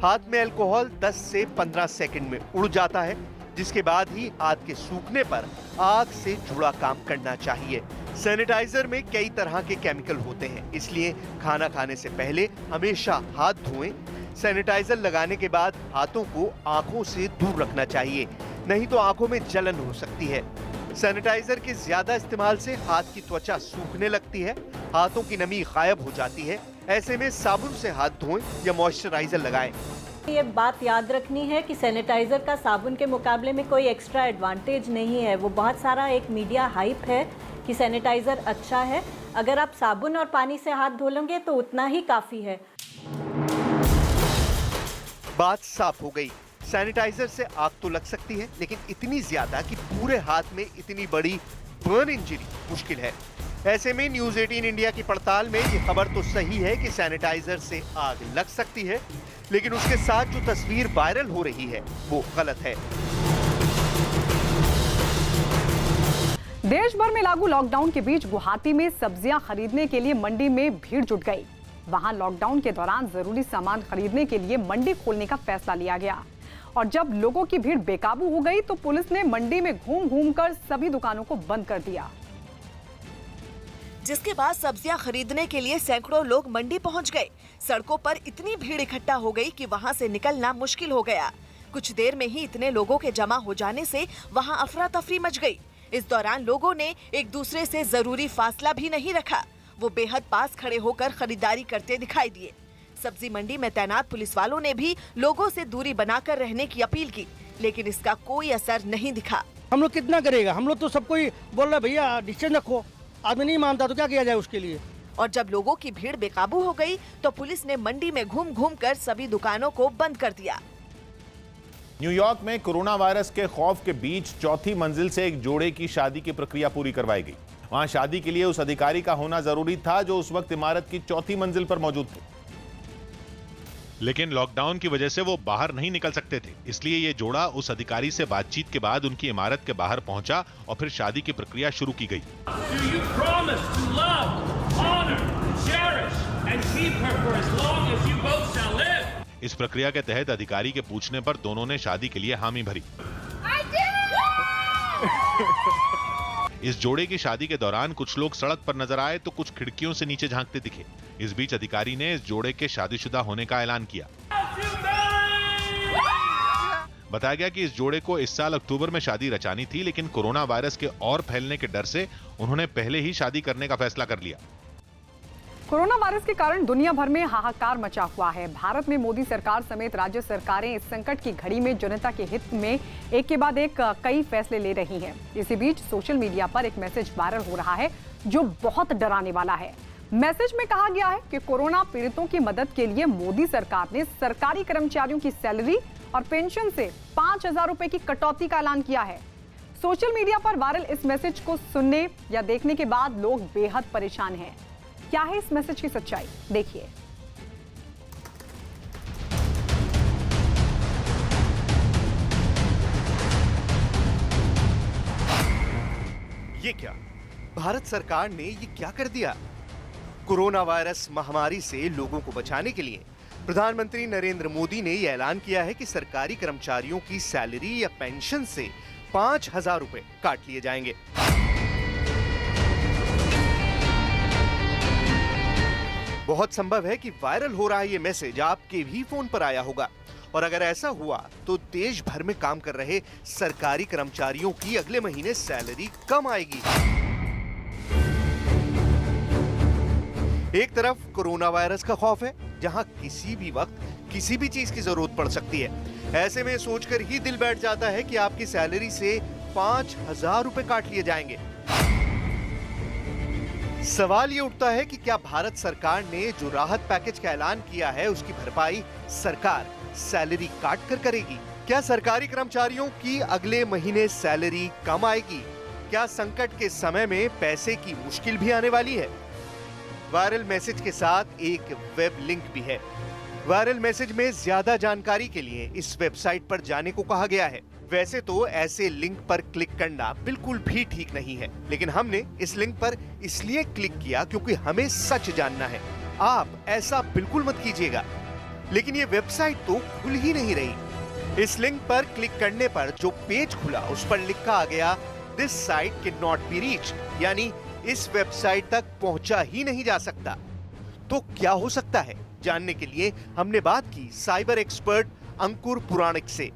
हाथ में अल्कोहल 10 से 15 सेकंड में उड़ जाता है, जिसके बाद ही हाथ के सूखने पर आग से जुड़ा काम करना चाहिए। सैनिटाइजर में कई तरह के केमिकल होते हैं, इसलिए खाना खाने से पहले हमेशा हाथ धोएं। सैनिटाइजर लगाने के बाद हाथों को आंखों से दूर रखना चाहिए, नहीं तो आंखों में जलन हो सकती है। सैनिटाइजर के ज्यादा इस्तेमाल से हाथ की त्वचा सूखने लगती है, हाथों की नमी गायब हो जाती है। ऐसे में साबुन से हाथ धोएं या मॉइस्चराइजर लगाएं। ये बात याद रखनी है कि सैनिटाइजर का साबुन के मुकाबले में कोई एक्स्ट्रा एडवांटेज नहीं है। वो बहुत सारा एक मीडिया हाइप है कि सैनिटाइजर अच्छा है। अगर आप साबुन और पानी से हाथ धो लेंगे तो उतना ही काफी है। बात साफ हो गई। सैनिटाइजर से आग तो लग सकती है, लेकिन इतनी ज्यादा कि पूरे हाथ में इतनी बड़ी बर्न इंजरी मुश्किल है। ऐसे में न्यूज़ 18 इंडिया की पड़ताल में ये खबर तो सही है कि सैनिटाइजर से आग लग सकती है, लेकिन उसके साथ जो तस्वीर वायरल हो रही है वो गलत है। देश भर में लागू लॉकडाउन के बीच गुवाहाटी में सब्जियां खरीदने के लिए मंडी में भीड़ जुट गई। वहां लॉकडाउन के दौरान जरूरी सामान खरीदने के लिए मंडी खोलने का फैसला लिया गया और जब लोगों की भीड़ बेकाबू हो गई तो पुलिस ने मंडी में घूम घूम कर सभी दुकानों को बंद कर दिया, जिसके बाद सब्जियां खरीदने के लिए सैकड़ों लोग मंडी पहुंच गए। सड़कों पर इतनी भीड़ इकट्ठा हो गई कि वहां से निकलना मुश्किल हो गया। कुछ देर में ही इतने लोगों के जमा हो जाने से वहां अफरा तफरी मच गई। इस दौरान लोगों ने एक दूसरे से जरूरी फासला भी नहीं रखा। वो बेहद पास खड़े होकर खरीदारी करते दिखाई दिए। सब्जी मंडी में तैनात पुलिस वालों ने भी लोगों से दूरी बनाकर रहने की अपील की, लेकिन इसका कोई असर नहीं दिखा। हम लोग कितना करेगा, हम लोग तो सबको ही बोल रहे भैया डिस्टेंस रखो, आदमी नहीं मानता तो क्या किया जाए उसके लिए। और जब लोगों की भीड़ बेकाबू हो गई तो पुलिस ने मंडी में घूम घूम कर सभी दुकानों को बंद कर दिया। न्यूयॉर्क में कोरोना वायरस के खौफ के बीच चौथी मंजिल से एक जोड़े की शादी की प्रक्रिया पूरी करवाई गई। वहां शादी के लिए उस अधिकारी का होना जरूरी था जो उस वक्त इमारत की चौथी मंजिल पर मौजूद थे, लेकिन लॉकडाउन की वजह से वो बाहर नहीं निकल सकते थे। इसलिए ये जोड़ा उस अधिकारी से बातचीत के बाद उनकी इमारत के बाहर पहुंचा और फिर शादी की प्रक्रिया शुरू की गई। इस प्रक्रिया के तहत अधिकारी के पूछने पर दोनों ने शादी के लिए हामी भरी। इस जोड़े की शादी के दौरान कुछ लोग सड़क पर नजर आए तो कुछ खिड़कियों से नीचे झांकते दिखे। इस बीच अधिकारी ने इस जोड़े के शादीशुदा होने का ऐलान किया। बताया गया कि इस जोड़े को इस साल अक्टूबर में शादी रचानी थी, लेकिन कोरोना वायरस के और फैलने के डर से उन्होंने पहले ही शादी करने का फैसला कर लिया। कोरोना वायरस के कारण दुनिया भर में हाहाकार मचा हुआ है। भारत में मोदी सरकार समेत राज्य सरकारें इस संकट की घड़ी में जनता के हित में एक के बाद एक कई फैसले ले रही हैं। इसी बीच सोशल मीडिया पर एक मैसेज वायरल हो रहा है जो बहुत डराने वाला है। मैसेज में कहा गया है कि कोरोना पीड़ितों की मदद के लिए मोदी सरकार ने सरकारी कर्मचारियों की सैलरी और पेंशन से 5,000 रुपए की कटौती का ऐलान किया है। सोशल मीडिया पर वायरल इस मैसेज को सुनने या देखने के बाद लोग बेहद परेशान हैं। क्या है इस मैसेज की सच्चाई, देखिए। ये क्या, भारत सरकार ने ये क्या कर दिया? कोरोना वायरस महामारी से लोगों को बचाने के लिए प्रधानमंत्री नरेंद्र मोदी ने यह ऐलान किया है कि सरकारी कर्मचारियों की सैलरी या पेंशन से 5,000 रुपए काट लिए जाएंगे। बहुत संभव है कि वायरल हो रहा ये मैसेज आपके भी फोन पर आया होगा, और अगर ऐसा हुआ तो देश भर में काम कर रहे सरकारी कर्मचारियों की अगले महीने सैलरी कम आएगी। एक तरफ कोरोना वायरस का खौफ है, जहां किसी भी वक्त किसी भी चीज की जरूरत पड़ सकती है। ऐसे में सोचकर ही दिल बैठ जाता है कि आपकी सैलरी से 5,000 रुपए काट लिए जाएंगे। सवाल ये उठता है कि क्या भारत सरकार ने जो राहत पैकेज का ऐलान किया है उसकी भरपाई सरकार सैलरी काट कर करेगी? क्या सरकारी कर्मचारियों की अगले महीने सैलरी कम आएगी? क्या संकट के समय में पैसे की मुश्किल भी आने वाली है? वायरल मैसेज के साथ एक वेब लिंक भी है। वायरल मैसेज में ज्यादा जानकारी के लिए इस वेबसाइट पर जाने को कहा गया है। वैसे तो ऐसे लिंक पर क्लिक करना बिल्कुल भी ठीक नहीं है, लेकिन हमने इस लिंक पर इसलिए क्लिक किया क्योंकि हमें सच जानना है। आप ऐसा बिल्कुल मत कीजिएगा। लेकिन ये वेबसाइट तो खुल ही नहीं रही। इस लिंक पर क्लिक करने पर जो पेज खुला उस पर लिखा आ गया, this site can not be reached, यानी इस वेबसाइट तक पहुंचा ही नहीं जा सकता। तो क्या हो सकता है, जानने के लिए हमने बात की साइबर एक्सपर्ट अंकुर पुराणिक से।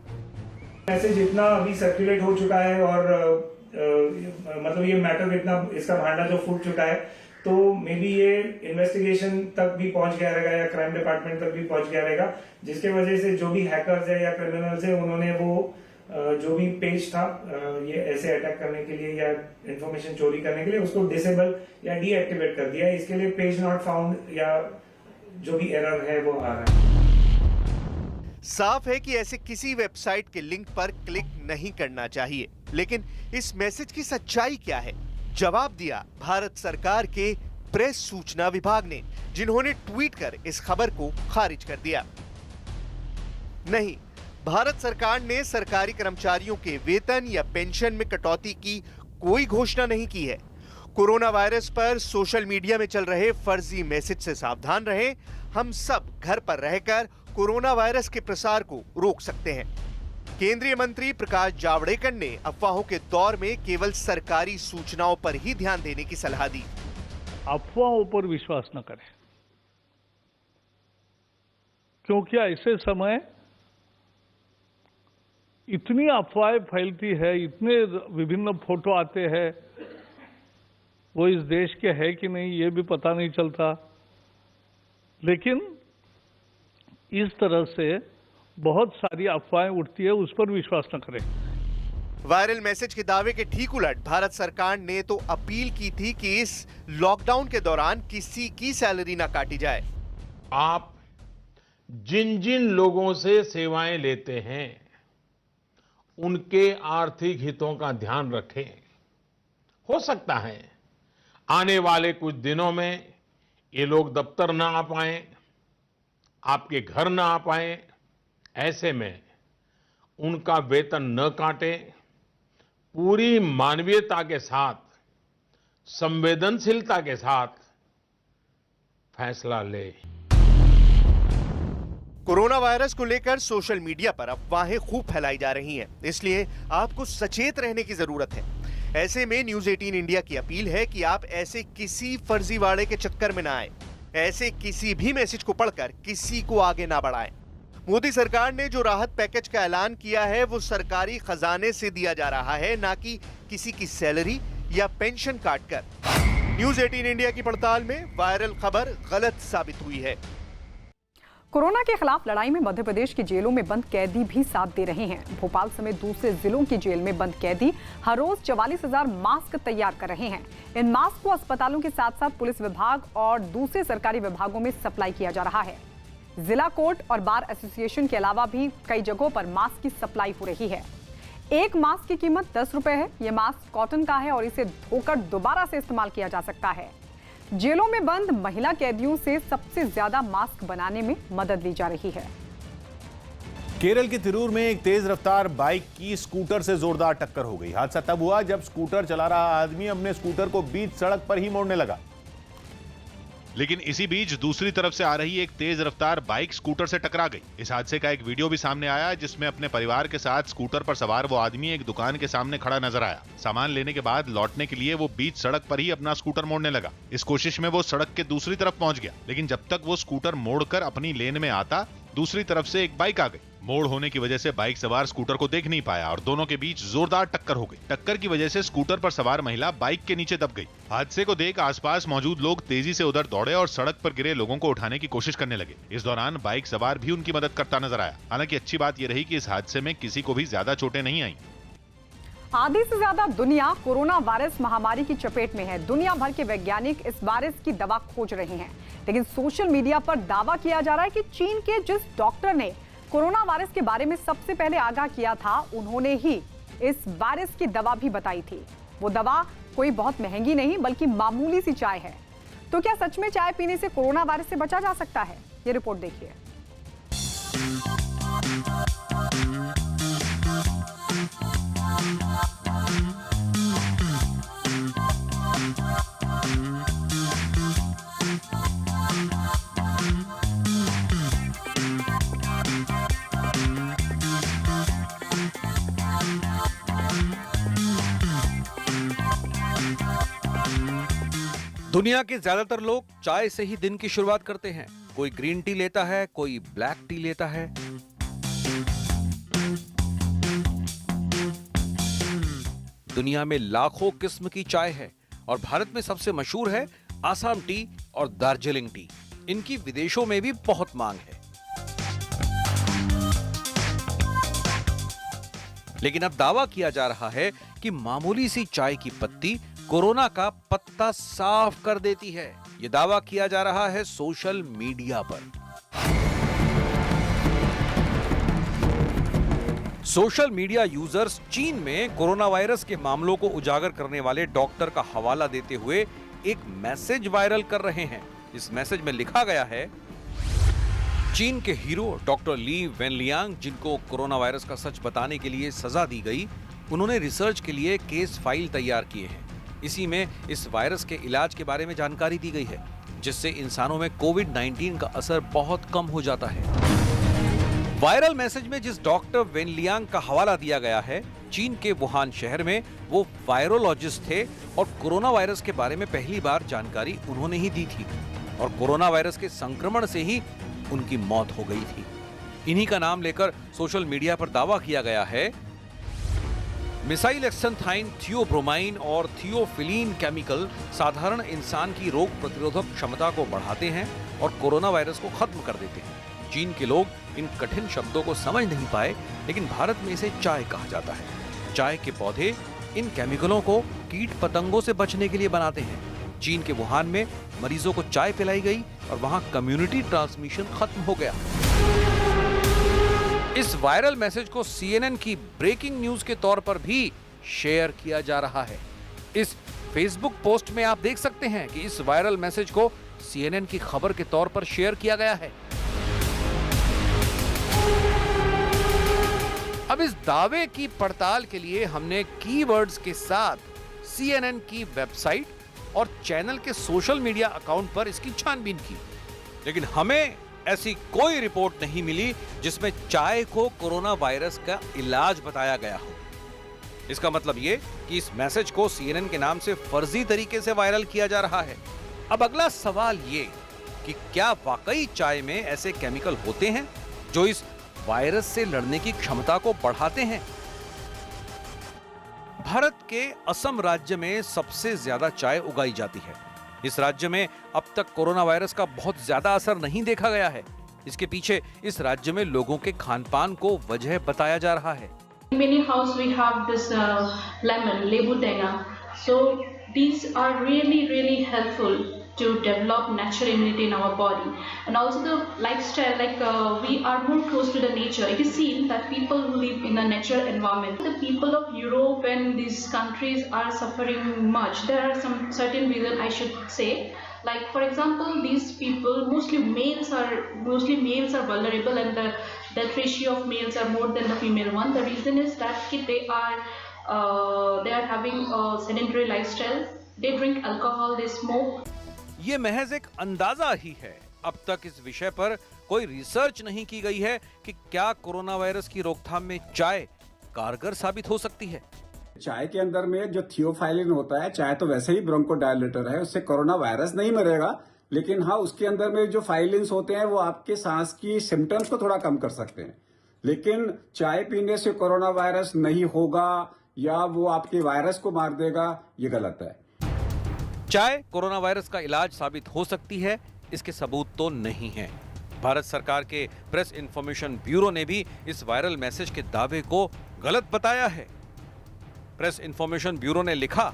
मैसेज इतना अभी सर्कुलेट हो चुका है और मतलब ये मैटर इतना, इसका भांडा जो फूट चुका है, तो मे बी ये इन्वेस्टिगेशन तक भी पहुंच गया रहेगा या क्राइम डिपार्टमेंट तक भी पहुंच गया रहेगा, जिसके वजह से जो भी हैकर्स है या क्रिमिनल्स है उन्होंने वो जो भी पेज था ये ऐसे अटैक करने के लिए या इंफॉर्मेशन चोरी करने के लिए उसको डिसेबल या डीएक्टिवेट कर दिया है। इसके लिए पेज नॉट फाउंड या जो भी एरर है वो आ रहा है। साफ है कि ऐसे किसी वेबसाइट के लिंक पर क्लिक नहीं करना चाहिए, लेकिन इस मैसेज की सच्चाई क्या है? जवाब दिया भारत सरकार के प्रेस सूचना विभाग ने, जिन्होंने ट्वीट कर इस खबर को खारिज कर दिया। नहीं, भारत सरकार ने सरकारी कर्मचारियों के वेतन या पेंशन में कटौती की कोई घोषणा नहीं की है। कोरोना वायरस पर सोशल मीडिया में चल रहे फर्जी मैसेज से सावधान रहें। हम सब घर पर रहकर कोरोना वायरस के प्रसार को रोक सकते हैं। केंद्रीय मंत्री प्रकाश जावड़ेकर ने अफवाहों के दौर में केवल सरकारी सूचनाओं पर ही ध्यान देने की सलाह दी। अफवाहों पर विश्वास न करें, क्योंकि ऐसे समय इतनी अफवाहें फैलती है, इतने विभिन्न फोटो आते हैं, वो इस देश के है कि नहीं ये भी पता नहीं चलता। लेकिन इस तरह से बहुत सारी अफवाहें उठती है, उस पर विश्वास न करें। वायरल मैसेज के दावे के ठीक उलट भारत सरकार ने तो अपील की थी कि इस लॉकडाउन के दौरान किसी की सैलरी ना काटी जाए। आप जिन जिन लोगों से सेवाएं लेते हैं उनके आर्थिक हितों का ध्यान रखें। हो सकता है आने वाले कुछ दिनों में ये लोग दफ्तर ना आ पाए, आपके घर ना आ पाए। ऐसे में उनका वेतन न काटें, पूरी मानवीयता के साथ, संवेदनशीलता के साथ फैसला ले। कोरोना वायरस को लेकर सोशल मीडिया पर अफवाहें खूब फैलाई जा रही हैं, इसलिए आपको सचेत रहने की जरूरत है। ऐसे में न्यूज़ 18 इंडिया की अपील है कि आप ऐसे किसी फर्जीवाड़े के चक्कर में ना आए, ऐसे किसी भी मैसेज को पढ़कर किसी को आगे ना बढ़ाएं। मोदी सरकार ने जो राहत पैकेज का ऐलान किया है वो सरकारी खजाने से दिया जा रहा है, ना कि किसी की सैलरी या पेंशन काटकर। न्यूज़ 18 इंडिया की पड़ताल में वायरल खबर गलत साबित हुई है। कोरोना के खिलाफ लड़ाई में मध्य प्रदेश की जेलों में बंद कैदी भी साथ दे रहे हैं। भोपाल समेत दूसरे जिलों की जेल में बंद कैदी हर रोज 44,000 मास्क तैयार कर रहे हैं। इन मास्क को अस्पतालों के साथ साथ पुलिस विभाग और दूसरे सरकारी विभागों में सप्लाई किया जा रहा है। जिला कोर्ट और बार एसोसिएशन के अलावा भी कई जगहों पर मास्क की सप्लाई हो रही है। एक मास्क की कीमत 10 रुपए है। यह मास्क कॉटन का है और इसे धोकर दोबारा से इस्तेमाल किया जा सकता है। जेलों में बंद महिला कैदियों से सबसे ज्यादा मास्क बनाने में मदद ली जा रही है। केरल के तिरूर में एक तेज रफ्तार बाइक की स्कूटर से जोरदार टक्कर हो गई। हादसा तब हुआ जब स्कूटर चला रहा आदमी अपने स्कूटर को बीच सड़क पर ही मोड़ने लगा। लेकिन इसी बीच दूसरी तरफ से आ रही एक तेज रफ्तार बाइक स्कूटर से टकरा गई। इस हादसे का एक वीडियो भी सामने आया जिसमें अपने परिवार के साथ स्कूटर पर सवार वो आदमी एक दुकान के सामने खड़ा नजर आया। सामान लेने के बाद लौटने के लिए वो बीच सड़क पर ही अपना स्कूटर मोड़ने लगा। इस कोशिश में वो सड़क के दूसरी तरफ पहुंच गया, लेकिन जब तक वो स्कूटर मोड़कर अपनी लेन में आता, दूसरी तरफ से एक बाइक आ गई। मोड़ होने की वजह से बाइक सवार स्कूटर को देख नहीं पाया और दोनों के बीच जोरदार टक्कर हो गई। टक्कर की वजह से स्कूटर पर सवार महिला बाइक के नीचे दब गई। हादसे को देख आसपास मौजूद लोग तेजी से उधर दौड़े और सड़क पर गिरे लोगों को उठाने की कोशिश करने लगे। इस दौरान बाइक सवार भी उनकी मदद करता नजर आया। हालांकि अच्छी बात यह रही कि इस हादसे में किसी को भी ज्यादा चोटें नहीं आई। आधी से ज्यादा दुनिया कोरोना वायरस महामारी की चपेट में है। दुनिया भर के वैज्ञानिक इस वायरस की दवा खोज रहे हैं, लेकिन सोशल मीडिया पर दावा किया जा रहा है कि चीन के जिस डॉक्टर ने कोरोना वायरस के बारे में सबसे पहले आगाह किया था, उन्होंने ही इस वायरस की दवा भी बताई थी। वो दवा कोई बहुत महंगी नहीं बल्कि मामूली सी चाय है। तो क्या सच में चाय पीने से कोरोना वायरस से बचा जा सकता है? ये रिपोर्ट देखिए। दुनिया के ज्यादातर लोग चाय से ही दिन की शुरुआत करते हैं। कोई ग्रीन टी लेता है, कोई ब्लैक टी लेता है। दुनिया में लाखों किस्म की चाय है और भारत में सबसे मशहूर है आसाम टी और दार्जिलिंग टी। इनकी विदेशों में भी बहुत मांग है। लेकिन अब दावा किया जा रहा है कि मामूली सी चाय की पत्ती कोरोना का पत्ता साफ कर देती है। यह दावा किया जा रहा है सोशल मीडिया पर। सोशल मीडिया यूजर्स चीन में कोरोना वायरस के मामलों को उजागर करने वाले डॉक्टर का हवाला देते हुए एक मैसेज वायरल कर रहे हैं। इस मैसेज में लिखा गया है, चीन के हीरो डॉक्टर ली वेनलियांग, जिनको कोरोना वायरस का सच बताने के लिए सजा दी गई, उन्होंने रिसर्च के लिए केस फाइल तैयार किए हैं। इसी में इस वायरस के इलाज के बारे में जानकारी दी गई है, जिससे इंसानों में कोविड-19 का असर बहुत कम हो जाता है। वायरल मैसेज में जिस डॉक्टर वेनलियांग का हवाला दिया गया है, चीन के वुहान शहर में वो वायरोलॉजिस्ट थे और कोरोना वायरस के बारे में पहली बार जानकारी उन्होंने ही दी थी और कोरोना वायरस के संक्रमण से ही उनकी मौत हो गई थी। इन्हीं का नाम लेकर सोशल मीडिया पर दावा किया गया है, मिसाइलेक्सेंथाइन, थियोब्रोमाइन और थियोफिलीन केमिकल साधारण इंसान की रोग प्रतिरोधक क्षमता को बढ़ाते हैं और कोरोना वायरस को खत्म कर देते हैं। चीन के लोग इन कठिन शब्दों को समझ नहीं पाए, लेकिन भारत में इसे चाय कहा जाता है। चाय के पौधे इन केमिकलों को कीट पतंगों से बचने के लिए बनाते हैं। चीन के वुहान में मरीजों को चाय पिलाई गई और वहां कम्युनिटी ट्रांसमिशन खत्म हो गया। इस वायरल मैसेज को CNN की ब्रेकिंग न्यूज के तौर पर भी शेयर किया जा रहा है। इस फेसबुक पोस्ट में आप देख सकते हैं कि इस वायरल मैसेज को CNN की खबर के तौर पर शेयर किया गया है। अब इस दावे की पड़ताल के लिए हमने कीवर्ड्स के साथ CNN की वेबसाइट और चैनल के सोशल मीडिया अकाउंट पर इसकी छानबीन की, लेकिन हमें ऐसी कोई रिपोर्ट नहीं मिली जिसमें चाय को कोरोना वायरस का इलाज बताया गया हो। इसका मतलब ये कि इस मैसेज को CNN के नाम से फर्जी तरीके से वायरल किया जा रहा है। अब अगला सवाल ये कि क्या वाकई चाय में ऐसे केमिकल होते हैं जो इस वायरस से लड़ने की क्षमता को बढ़ाते हैं? भारत के असम राज्य में सबसे ज्यादा चाय उगाई जाती है। इस राज्य में अब तक कोरोना वायरस का बहुत ज्यादा असर नहीं देखा गया है। इसके पीछे इस राज्य में लोगों के खानपान को वजह बताया जा रहा है। In many house we have this lemon, lebu tenga. So these are really helpful to develop natural immunity in our body, and also the lifestyle, like we are more close to the nature. It is seen that people who live in a natural environment, the people of Europe and these countries are suffering much. There are some certain reasons, I should say, like for example, these people, mostly males are vulnerable, and the death ratio of males are more than the female one. The reason is that they are having a sedentary lifestyle. They drink alcohol, they smoke. ये महज एक अंदाजा ही है। अब तक इस विषय पर कोई रिसर्च नहीं की गई है कि क्या कोरोना वायरस की रोकथाम में चाय कारगर साबित हो सकती है। चाय के अंदर में जो थियोफाइलिन होता है, चाय तो वैसे ही ब्रोंकोडायलेटर है, उससे कोरोना वायरस नहीं मरेगा, लेकिन हाँ उसके अंदर में जो फाइलिन्स होते हैं वो आपके सांस की सिम्टम्स को थोड़ा कम कर सकते हैं। लेकिन चाय पीने से कोरोना वायरस नहीं होगा या वो आपके वायरस को मार देगा, ये गलत है। चाय कोरोना वायरस का इलाज साबित हो सकती है, इसके सबूत तो नहीं है। भारत सरकार के प्रेस इंफॉर्मेशन ब्यूरो ने भी इस वायरल मैसेज के दावे को गलत बताया है। प्रेस इंफॉर्मेशन ब्यूरो ने लिखा,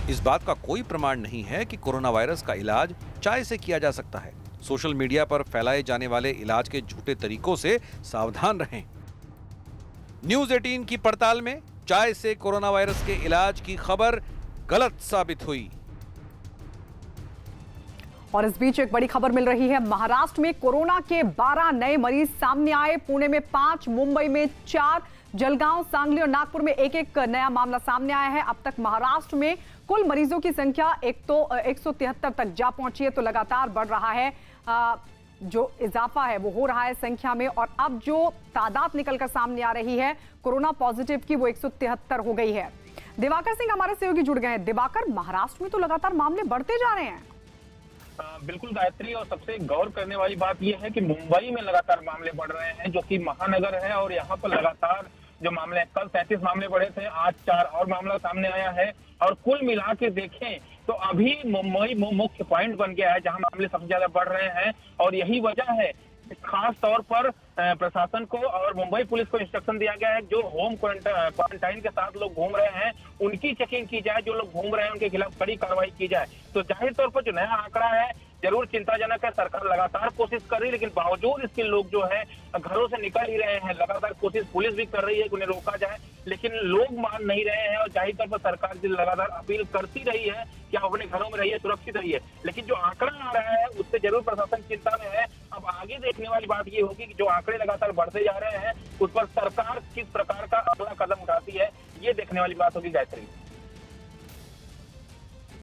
इस बात का कोई प्रमाण नहीं है कि कोरोना वायरस का इलाज चाय से किया जा सकता है। सोशल मीडिया पर फैलाए जाने वाले इलाज के झूठे तरीकों से सावधान रहें। न्यूज़ 18 की पड़ताल में चाय से कोरोना वायरस के इलाज की खबर गलत साबित हुई। और इस बीच एक बड़ी खबर मिल रही है। महाराष्ट्र में कोरोना के 12 नए मरीज सामने आए। पुणे में 5, मुंबई में 4, जलगांव, सांगली और नागपुर में एक नया मामला सामने आया है। अब तक महाराष्ट्र में कुल मरीजों की संख्या 173 तक जा पहुंची है, तो लगातार बढ़ रहा है। जो इजाफा है वो हो रहा है संख्या में, और अब जो तादाद निकलकर सामने आ रही है कोरोना पॉजिटिव की, वो 173 हो गई है। दिवाकर सिंह हमारे सहयोगी जुड़ गए हैं। दिवाकर, महाराष्ट्र में तो लगातार मामले बढ़ते जा रहे हैं। बिल्कुल गायत्री, और सबसे गौर करने वाली बात यह है कि मुंबई में लगातार मामले बढ़ रहे हैं, जो कि महानगर है, और यहाँ पर लगातार जो मामले, कल 37 मामले बढ़े थे, आज 4 और मामला सामने आया है। और कुल मिला के देखें तो अभी मुंबई मुख्य पॉइंट बन गया है जहां मामले सबसे ज्यादा बढ़ रहे हैं। और यही वजह है, खास तौर पर प्रशासन को और मुंबई पुलिस को इंस्ट्रक्शन दिया गया है, जो होम क्वारंटाइन के साथ लोग घूम रहे हैं उनकी चेकिंग की जाए, जो लोग घूम रहे हैं उनके खिलाफ कड़ी कार्रवाई की जाए। तो जाहिर तौर पर जो नया आंकड़ा है जरूर चिंताजनक है। सरकार लगातार कोशिश कर रही है, लेकिन बावजूद इसके लोग जो है घरों से निकल ही रहे हैं। लगातार कोशिश पुलिस भी कर रही है कि उन्हें रोका जाए, लेकिन लोग मान नहीं रहे हैं। और जाहिर तौर पर सरकार भी लगातार अपील करती रही है कि आप अपने घरों में रहिए, सुरक्षित रहिए, लेकिन जो आंकड़ा आ रहा है उससे जरूर प्रशासन चिंता में है। अब आगे देखने वाली बात ये होगी कि जो आंकड़े लगातार बढ़ते जा रहे हैं उस पर सरकार किस प्रकार का अगला कदम उठाती है, ये देखने वाली बात होगी गायत्री।